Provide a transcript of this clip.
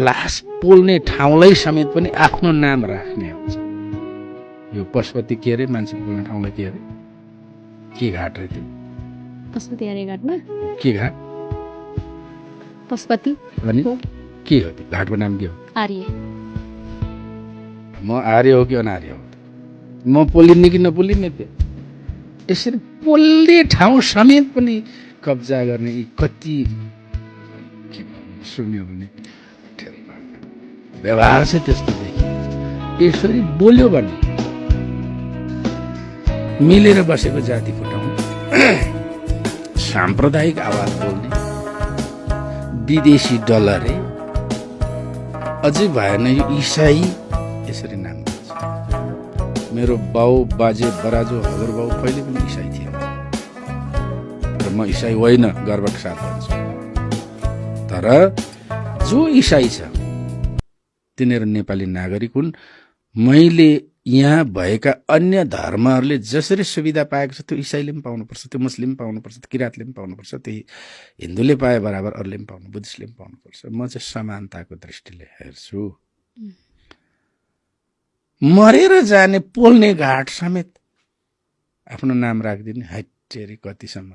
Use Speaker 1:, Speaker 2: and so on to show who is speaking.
Speaker 1: लास पोल्ने ठाउँलाई समेत पनि आफ्नो नाम राख्ने हुन्छ। यो पशुपति के अरे मान्छे पोल्ने ठाउँलाई के अरे के घाट रे त्यो
Speaker 2: पशुपति आर्य घाटमा
Speaker 1: के घाट
Speaker 2: पशुपति
Speaker 1: अनि के हो त्यो घाटको नाम के हो
Speaker 2: आर्य
Speaker 1: म आर्य हो कि अनार्य हो म पोलिने कि नपोलिने त्यो यसरी पोल्ने ठाउँ समेत पनि कब्जा गर्ने यी कति सुन्यो भने व्यवहार चाहिँ त्यस्तो देखिन्छ। यसरी बोल्यो भने मिलेर बसेको जाति फुटाउने साम्प्रदायिक आवाज बोल्ने विदेशी डलरे अझै भएन यो इसाई यसरी नाम दिन्छ। मेरो बाउ बाजे बराजु हजुरबाउ कहिले पनि इसाई थिएन र म इसाई होइन गर्वका साथ भन्छु। तर जो इसाई छ तिनीहरू नेपाली नागरिक हुन्। मैले यहाँ भएका अन्य धर्महरूले जसरी सुविधा पाएको छ त्यो इसाईले पनि पाउनुपर्छ, त्यो मुस्लिम पाउनुपर्छ, त्यो किराँतले पनि पाउनुपर्छ, त्यही हिन्दूले पाए बराबर अरूले पनि पाउनु, बुद्धिस्टले पनि पाउनुपर्छ। म चाहिँ समानताको दृष्टिले हेर्छु। मरेर जाने पोल्ने घाट समेत आफ्नो नाम राखिदिने हैटेरी कतिसम्म